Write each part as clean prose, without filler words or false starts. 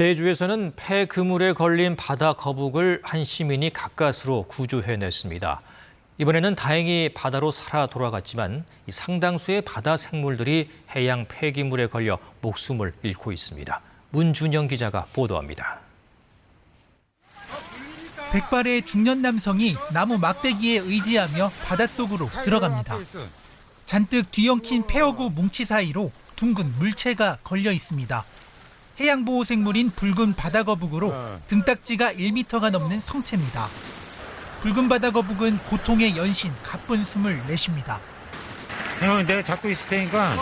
제주에서는 폐그물에 걸린 바다 거북을 한 시민이 가까스로 구조해냈습니다. 이번에는 다행히 바다로 살아 돌아갔지만 상당수의 바다 생물들이 해양 폐기물에 걸려 목숨을 잃고 있습니다. 문준영 기자가 보도합니다. 백발의 중년 남성이 나무 막대기에 의지하며 바닷속으로 들어갑니다. 잔뜩 뒤엉킨 폐어구 뭉치 사이로 둥근 물체가 걸려 있습니다. 해양보호생물인 붉은 바다거북으로 등딱지가 1m가 넘는 성체입니다. 붉은 바다거북은 고통의 연신 가쁜 숨을 내쉽니다. 형, 내가 잡고 있을 테니까.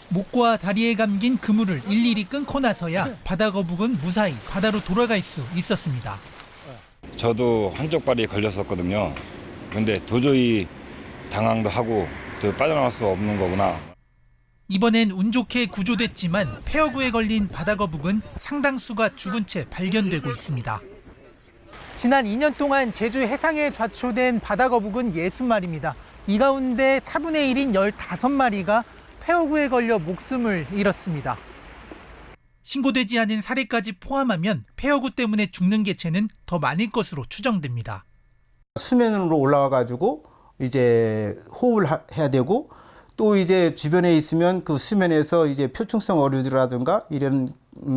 목과 다리에 감긴 그물을 일일이 끊고 나서야 바다거북은 무사히 바다로 돌아갈 수 있었습니다. 저도 한쪽 발이 걸렸었거든요. 근데 도저히 당황도 하고 또 빠져나갈 수 없는 거구나. 이번엔 운 좋게 구조됐지만 폐어구에 걸린 바다거북은 상당수가 죽은 채 발견되고 있습니다. 지난 2년 동안 제주 해상에 좌초된 바다거북은 60마리입니다. 이 가운데 4분의 1인 15마리가 폐어구에 걸려 목숨을 잃었습니다. 신고되지 않은 사례까지 포함하면 폐어구 때문에 죽는 개체는 더 많을 것으로 추정됩니다. 수면으로 올라와가지고 이제 호흡을 해야 되고 또 이제 주변에 있으면 그 수면에서 이제 표충성 어류들이라든가 이런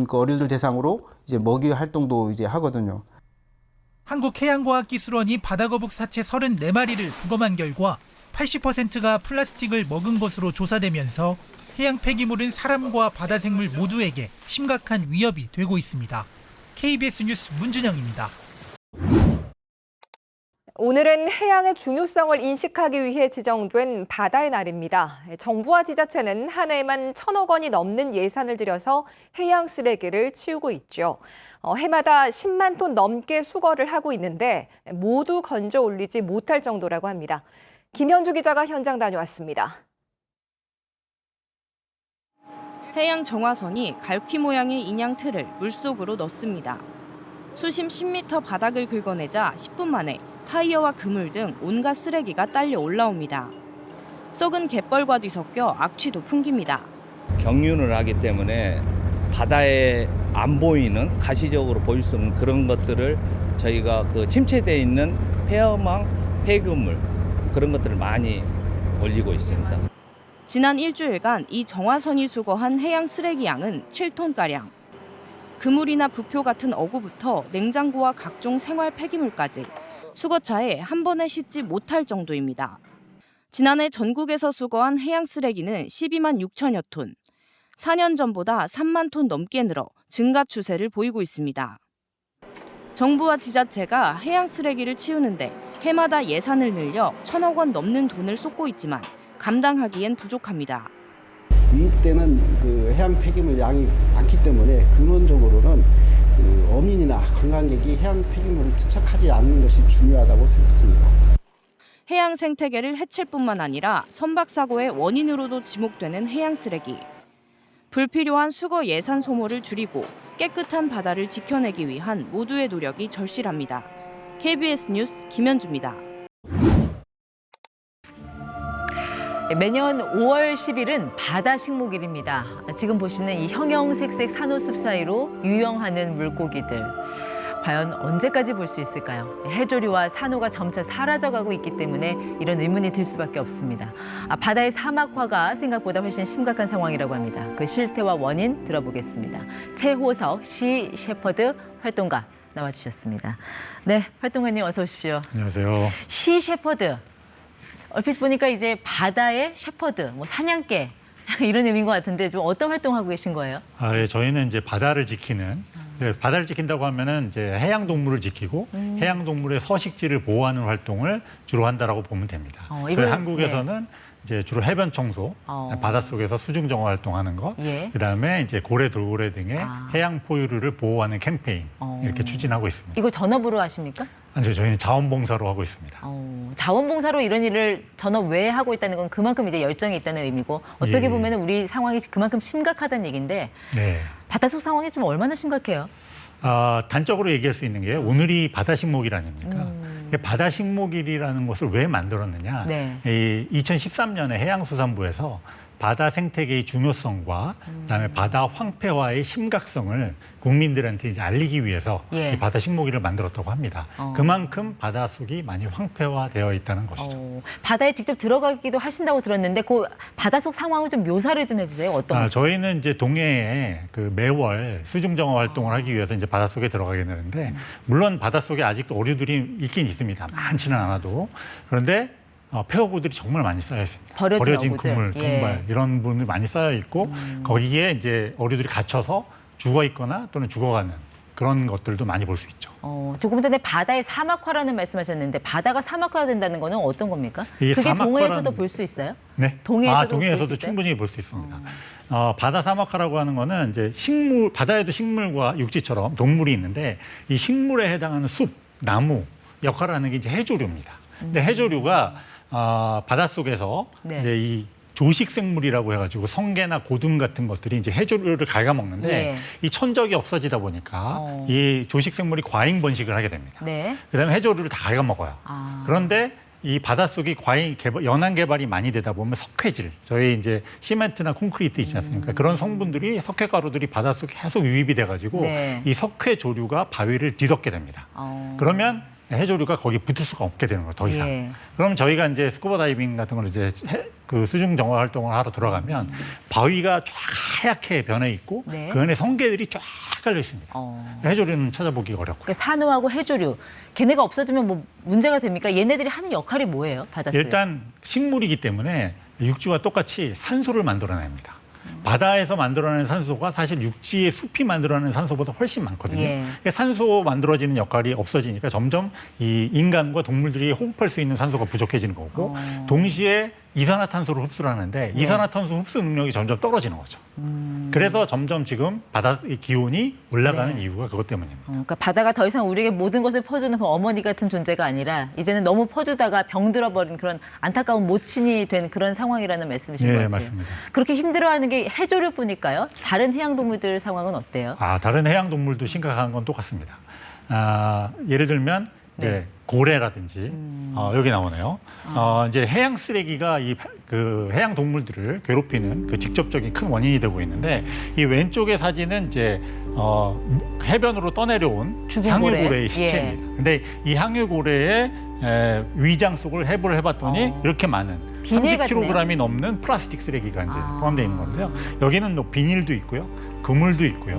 그 어류들 대상으로 이제 먹이 활동도 이제 하거든요. 한국해양과학기술원이 바다거북 사체 34마리를 부검한 결과 80%가 플라스틱을 먹은 것으로 조사되면서 해양 폐기물은 사람과 바다 생물 모두에게 심각한 위협이 되고 있습니다. KBS 뉴스 문준영입니다. 오늘은 해양의 중요성을 인식하기 위해 지정된 바다의 날입니다. 정부와 지자체는 한 해에만 1,000억 원이 넘는 예산을 들여서 해양 쓰레기를 치우고 있죠. 해마다 10만 톤 넘게 수거를 하고 있는데 모두 건져 올리지 못할 정도라고 합니다. 김현주 기자가 현장 다녀왔습니다. 해양 정화선이 갈퀴 모양의 인양 틀을 물속으로 넣습니다. 수심 10m 바닥을 긁어내자 10분 만에 타이어와 그물 등 온갖 쓰레기가 딸려 올라옵니다. 썩은 갯벌과 뒤섞여 악취도 풍깁니다. 경륜을 하기 때문에 바다에 안 보이는 가시적으로 보일 수 없는 그런 것들을 저희가 그 침체되어 있는 폐어망, 폐그물 그런 것들을 많이 올리고 있습니다. 지난 일주일간 이 정화선이 수거한 해양 쓰레기 양은 7톤가량. 그물이나 부표 같은 어구부터 냉장고와 각종 생활 폐기물까지 수거차에 한 번에 싣지 못할 정도입니다. 지난해 전국에서 수거한 해양 쓰레기는 12만 6천여 톤. 4년 전보다 3만 톤 넘게 늘어 증가 추세를 보이고 있습니다. 정부와 지자체가 해양 쓰레기를 치우는데 해마다 예산을 늘려 1,000억 원 넘는 돈을 쏟고 있지만 감당하기엔 부족합니다. 유입되는 그 해양 폐기물 양이 많기 때문에 근원적으로는 그 어민이나 관광객이 해양 폐기물을 투척하지 않는 것이 중요하다고 생각합니다. 해양 생태계를 해칠 뿐만 아니라 선박사고의 원인으로도 지목되는 해양 쓰레기. 불필요한 수거 예산 소모를 줄이고 깨끗한 바다를 지켜내기 위한 모두의 노력이 절실합니다. KBS 뉴스 김현주입니다. 매년 5월 10일은 바다 식목일입니다. 지금 보시는 이 형형색색 산호숲 사이로 유영하는 물고기들. 과연 언제까지 볼 수 있을까요? 해조류와 산호가 점차 사라져가고 있기 때문에 이런 의문이 들 수밖에 없습니다. 바다의 사막화가 생각보다 훨씬 심각한 상황이라고 합니다. 그 실태와 원인 들어보겠습니다. 최호석 시 셰퍼드 활동가 나와주셨습니다. 네, 활동가님 어서 오십시오. 안녕하세요. 시 셰퍼드. 얼핏 보니까 이제 바다의 셰퍼드, 뭐 사냥개 이런 의미인 것 같은데 좀 어떤 활동하고 계신 거예요? 예, 저희는 이제 바다를 지키는 바다를 지킨다고 하면은 이제 해양 동물을 지키고 해양 동물의 서식지를 보호하는 활동을 주로 한다라고 보면 됩니다. 저희 한국에서는 이제 주로 해변 청소, 바닷속에서 수중 정화 활동하는 것, 그다음에 이제 고래, 돌고래 등의 해양 포유류를 보호하는 캠페인 이렇게 추진하고 있습니다. 이거 전업으로 하십니까? 아니요, 저희는 자원봉사로 하고 있습니다. 자원봉사로 이런 일을 전업 외에 하고 있다는 건 그만큼 이제 열정이 있다는 의미고 어떻게 보면 우리 상황이 그만큼 심각하다는 얘기인데 바닷속 상황이 좀 얼마나 심각해요? 단적으로 얘기할 수 있는 게 오늘이 바다식목일 아닙니까? 바다식목일이라는 것을 왜 만들었느냐? 이 2013년에 해양수산부에서 바다 생태계의 중요성과 그다음에 바다 황폐화의 심각성을 국민들한테 이제 알리기 위해서 예. 이 바다 식목일을 만들었다고 합니다. 그만큼 바닷속이 많이 황폐화되어 있다는 것이죠. 바다에 직접 들어가기도 하신다고 들었는데 그 바닷속 상황을 좀 묘사를 좀 해주세요. 어떤? 저희는 이제 동해에 그 매월 수중 정화 활동을 하기 위해서 이제 바닷속에 들어가게 되는데 물론 바닷속에 아직도 오류들이 있긴 있습니다. 많지는 않아도. 그런데 폐허구들이 정말 많이 쌓여 있습니다. 버려진 어구들. 그물, 통발 이런 부분이 많이 쌓여 있고 거기에 이제 어류들이 갇혀서 죽어 있거나 또는 죽어가는 그런 것들도 많이 볼 수 있죠. 조금 전에 바다의 사막화라는 말씀하셨는데 바다가 사막화된다는 거는 어떤 겁니까? 그게 동해에서도 볼 수 있어요? 네. 동해에서도 동해에서도 충분히 볼 수 있습니다. 바다 사막화라고 하는 거는 이제 식물, 바다에도 식물과 육지처럼 동물이 있는데 이 식물에 해당하는 숲, 나무 역할을 하는 게 이제 해조류입니다. 근데 해조류가 바닷속에서 네. 이제 이 조식 생물이라고 해가지고 성게나 고등 같은 것들이 이제 해조류를 갉아먹는데 예. 이 천적이 없어지다 보니까 이 조식 생물이 과잉 번식을 하게 됩니다. 네. 그다음에 해조류를 다 갉아먹어요. 그런데 이 바닷속이 연안 개발이 많이 되다 보면 석회질, 저희 이제 시멘트나 콘크리트 있지 않습니까? 그런 성분들이 석회 가루들이 바닷속에 계속 유입이 돼가지고 네. 이 석회 조류가 바위를 뒤덮게 됩니다. 그러면 해조류가 거기 붙을 수가 없게 되는 거예요, 더 이상. 예. 그럼 저희가 이제 스쿠버 다이빙 같은 걸 이제 그 수중 정화 활동을 하러 들어가면 바위가 쫙 하얗게 변해 있고 네. 그 안에 성게들이 쫙 깔려 있습니다. 해조류는 찾아보기 어렵고. 그러니까 산호하고 해조류, 걔네가 없어지면 뭐 문제가 됩니까? 얘네들이 하는 역할이 뭐예요, 바닷속에? 일단 식물이기 때문에 육지와 똑같이 산소를 만들어냅니다. 바다에서 만들어내는 산소가 사실 육지의 숲이 만들어내는 산소보다 훨씬 많거든요. 예. 그러니까 산소 만들어지는 역할이 없어지니까 점점 이 인간과 동물들이 호흡할 수 있는 산소가 부족해지는 거고 동시에 이산화탄소를 흡수를 하는데 이산화탄소 흡수 능력이 점점 떨어지는 거죠. 그래서 점점 지금 바다의 기온이 올라가는 네. 이유가 그것 때문입니다. 그러니까 바다가 더 이상 우리에게 모든 것을 퍼주는 그 어머니 같은 존재가 아니라 이제는 너무 퍼주다가 병들어버린 그런 안타까운 모친이 된 그런 상황이라는 말씀이신 것 예, 같아요. 맞습니다. 그렇게 힘들어하는 게 해조류뿐일까요? 다른 해양동물들 상황은 어때요? 다른 해양 동물도 심각한 건 똑같습니다. 예를 들면 이제 고래라든지 여기 나오네요. 이제 해양 쓰레기가 그 해양 동물들을 괴롭히는 그 직접적인 큰 원인이 되고 있는데 이 왼쪽의 사진은 이제 해변으로 떠내려온 죽은 향유고래의 고래. 시체입니다. 근데 이 향유고래의 위장 속을 해부를 해봤더니 이렇게 많은 비닐 30kg이 넘는 플라스틱 쓰레기가 이제 포함되어 있는 건데요. 여기는 뭐 비닐도 있고요, 그물도 있고요,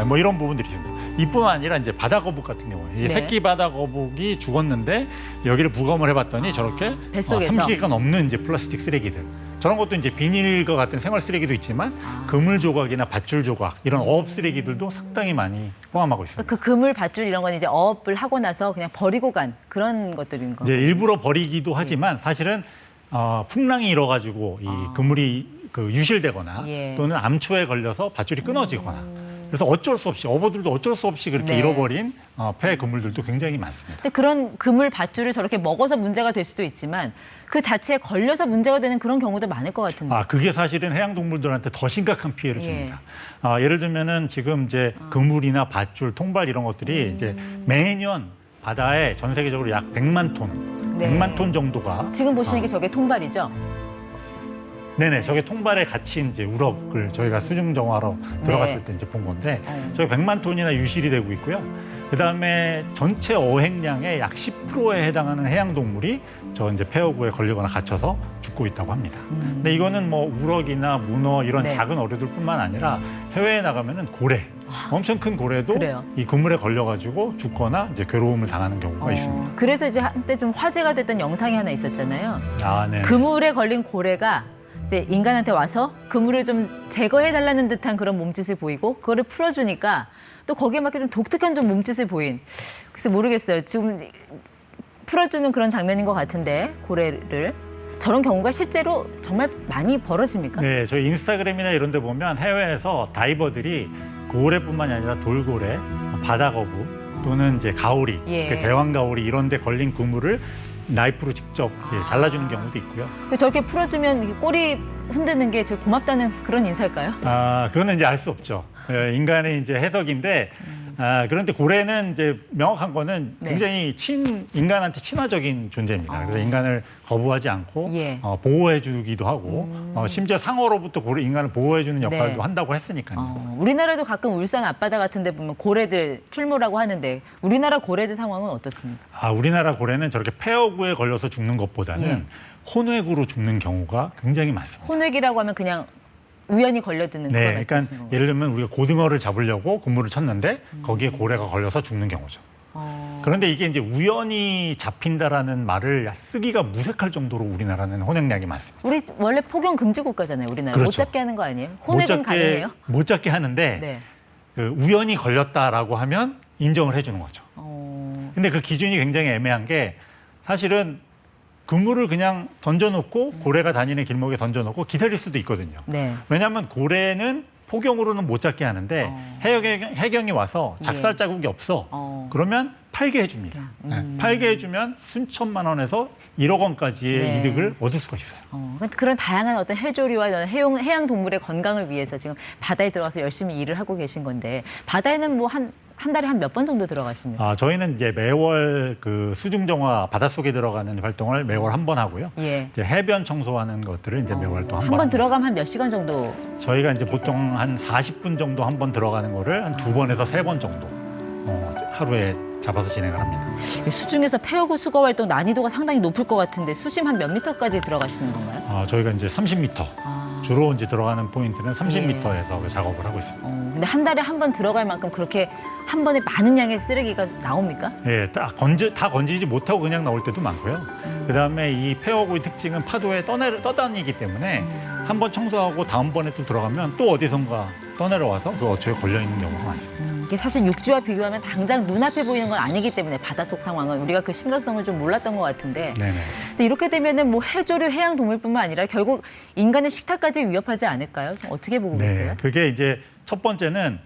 뭐 이런 부분들이 있습니다. 이뿐만 아니라 이제 바다거북 같은 경우에 이 네. 새끼 바다거북이 죽었는데 여기를 부검을 해봤더니 저렇게 뱃속에서? 30개가 넘는 이제 플라스틱 쓰레기들. 저런 것도 이제 비닐과 같은 생활 쓰레기도 있지만 그물 조각이나 밧줄 조각 이런 어업 쓰레기들도 상당히 많이 포함하고 있습니다. 그 그물, 밧줄 이런 건 이제 어업을 하고 나서 그냥 버리고 간 그런 것들인 거. 이제 일부러 버리기도 하지만 사실은 풍랑이 일어가지고 이 그물이 유실되거나 예. 또는 암초에 걸려서 밧줄이 끊어지거나 그래서 어쩔 수 없이 어부들도 어쩔 수 없이 그렇게 네. 잃어버린 폐 그물들도 굉장히 많습니다. 근데 그런 그물, 밧줄을 저렇게 먹어서 문제가 될 수도 있지만 그 자체에 걸려서 문제가 되는 그런 경우도 많을 것 같은데. 그게 사실은 해양 동물들한테 더 심각한 피해를 예. 줍니다. 예를 들면은 지금 이제 그물이나 밧줄, 통발 이런 것들이 이제 매년 바다에 전 세계적으로 약 100만 톤, 네. 100만 톤 정도가 지금 보시는 게 저게 통발이죠? 네네, 저게 통발에 갇힌 이제 우럭을 저희가 수중 정화로 들어갔을 때 이제 본 건데, 저게 100만 톤이나 유실이 되고 있고요. 그 다음에 전체 어획량의 약 10%에 해당하는 해양 동물이 저 이제 폐허구에 걸리거나 갇혀서 죽고 있다고 합니다. 근데 이거는 뭐 우럭이나 문어 이런 네. 작은 어류들뿐만 아니라 해외에 나가면은 고래, 엄청 큰 고래도 그래요. 이 그물에 걸려가지고 죽거나 이제 괴로움을 당하는 경우가 있습니다. 그래서 이제 한때 좀 화제가 됐던 영상이 하나 있었잖아요. 네. 그물에 걸린 고래가 이제 인간한테 와서 그물을 좀 제거해달라는 듯한 그런 몸짓을 보이고 그거를 풀어주니까 또 거기에 맞게 좀 독특한 좀 몸짓을 보인. 글쎄 모르겠어요. 지금 풀어주는 그런 장면인 것 같은데 고래를. 저런 경우가 실제로 정말 많이 벌어집니까? 네, 저희 인스타그램이나 이런 데 보면 해외에서 다이버들이 고래뿐만이 아니라 돌고래, 바다거북 또는 이제 가오리, 예. 그 대왕가오리 이런 데 걸린 그물을 나이프로 직접 이제 잘라주는 경우도 있고요. 저렇게 풀어주면 꼬리 흔드는 게 저 고맙다는 그런 인사일까요? 그거는 이제 알 수 없죠. 인간의 이제 해석인데 그런데 고래는 이제 명확한 거는 네. 굉장히 인간한테 친화적인 존재입니다. 그래서 인간을 거부하지 않고 예. 보호해주기도 하고 심지어 상어로부터 인간을 보호해주는 역할도 네. 한다고 했으니까요. 우리나라도 가끔 울산 앞바다 같은 데 보면 고래들 출몰하고 하는데 우리나라 고래들 상황은 어떻습니까? 우리나라 고래는 저렇게 폐허구에 걸려서 죽는 것보다는 혼획으로 죽는 경우가 굉장히 많습니다. 혼획이라고 하면 그냥 우연히 걸려드는 그걸 네, 그러니까 말씀하시는 거예요? 예를 들면 우리가 고등어를 잡으려고 그물을 쳤는데 거기에 고래가 걸려서 죽는 경우죠. 그런데 이게 이제 우연히 잡힌다라는 말을 쓰기가 무색할 정도로 우리나라는 혼획량이 많습니다. 우리 원래 폭염 금지 국가잖아요. 우리나라 그렇죠. 못 잡게 하는 거 아니에요? 혼획은 가능해요? 못 잡게 하는데 네. 그 우연히 걸렸다라고 하면 인정을 해주는 거죠. 근데 그 기준이 굉장히 애매한 게 사실은 그물을 그냥 던져놓고 고래가 다니는 길목에 던져놓고 기다릴 수도 있거든요. 네. 왜냐하면 고래는 폭염으로는 못 잡게 하는데 해경이 와서 작살 자국이 없어. 그러면 팔게 해줍니다. 팔게 해주면 순천만 원에서 1억 원까지의 네. 이득을 얻을 수가 있어요. 그런 다양한 어떤 해조류와 해양 동물의 건강을 위해서 지금 바다에 들어가서 열심히 일을 하고 계신 건데 바다에는 뭐 한 달에 한 몇 번 정도 들어가십니까? 저희는 이제 매월 그 수중정화 바닷속에 들어가는 활동을 매월 한 번 하고요. 예. 이제 해변 청소하는 것들을 이제 매월 또 한 한 번. 번 들어가면 한 몇 시간 정도? 저희가 이제 보통 한 40분 정도 한 번 들어가는 거를 한 2번에서 3번 정도 하루에 잡아서 진행을 합니다. 수중에서 폐허구 수거 활동 난이도가 상당히 높을 것 같은데 수심 한 몇 미터까지 들어가시는 건가요? 저희가 이제 30m. 주로 이제 들어가는 포인트는 30m에서 그 작업을 하고 있습니다. 근데 한 달에 한 번 들어갈 만큼 그렇게 한 번에 많은 양의 쓰레기가 나옵니까? 예, 다 건지지 못하고 그냥 나올 때도 많고요. 그다음에 이 폐허구의 특징은 파도에 떠다니기 때문에 한 번 청소하고 다음번에 또 들어가면 또 어디선가 떠내려와서 그 어초에 걸려 있는 경우가 많습니다. 이게 사실 육지와 비교하면 당장 눈앞에 보이는 건 아니기 때문에 바닷속 상황은 우리가 그 심각성을 좀 몰랐던 것 같은데 네네. 근데 이렇게 되면은 뭐 해조류, 해양 동물뿐만 아니라 결국 인간의 식탁까지 위협하지 않을까요? 어떻게 보고 계세요? 그게 이제 첫 번째는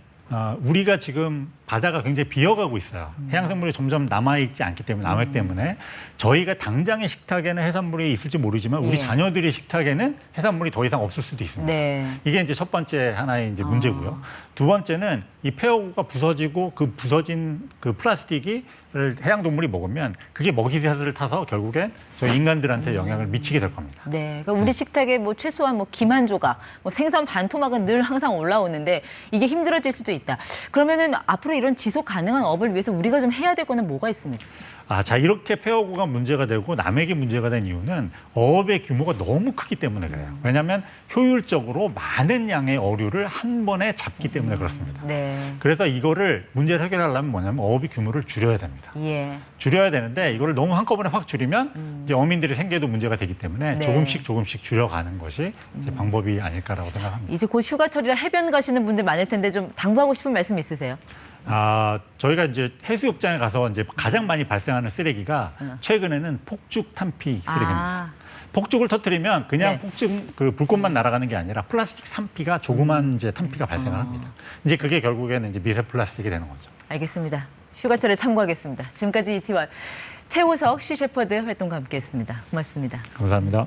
우리가 지금 바다가 굉장히 비어가고 있어요. 해양생물이 점점 남아있지 않기 때문에 남획 때문에 저희가 당장의 식탁에는 해산물이 있을지 모르지만 우리 자녀들의 식탁에는 해산물이 더 이상 없을 수도 있습니다. 네. 이게 이제 첫 번째 하나의 이제 문제고요. 두 번째는 이 폐허구가 부서지고 그 부서진 그 플라스틱이 해양 동물이 먹으면 그게 먹이사슬을 타서 결국엔 저희 인간들한테 영향을 미치게 될 겁니다. 네, 그러니까 우리 식탁에 뭐 최소한 뭐 김 한 조각, 뭐 생선 반 토막은 늘 항상 올라오는데 이게 힘들어질 수도 있다. 그러면은 앞으로 이런 지속 가능한 업을 위해서 우리가 좀 해야 될 거는 뭐가 있습니까? 자, 이렇게 폐허구가 문제가 되고 남획이 문제가 된 이유는 어업의 규모가 너무 크기 때문에 그래요. 왜냐하면 효율적으로 많은 양의 어류를 한 번에 잡기 때문에 그렇습니다. 네. 그래서 이거를 문제를 해결하려면 뭐냐면 어업의 규모를 줄여야 됩니다. 예. 줄여야 되는데 이거를 너무 한꺼번에 확 줄이면 이제 어민들의 생계도 문제가 되기 때문에 네. 조금씩 줄여가는 것이 이제 방법이 아닐까라고 생각합니다. 이제 곧 휴가철이라 해변 가시는 분들 많을 텐데 좀 당부하고 싶은 말씀 있으세요? 저희가 이제 해수욕장에 가서 이제 가장 많이 발생하는 쓰레기가 최근에는 폭죽 탄피 쓰레기입니다. 폭죽을 터뜨리면 그냥 네. 폭죽 그 불꽃만 날아가는 게 아니라 플라스틱 산피가 조그만 이제 탄피가 발생을 합니다. 이제 그게 결국에는 이제 미세 플라스틱이 되는 거죠. 알겠습니다. 휴가철에 참고하겠습니다. 지금까지 이티와 최호석 시셰퍼드 활동가 함께했습니다. 고맙습니다. 감사합니다.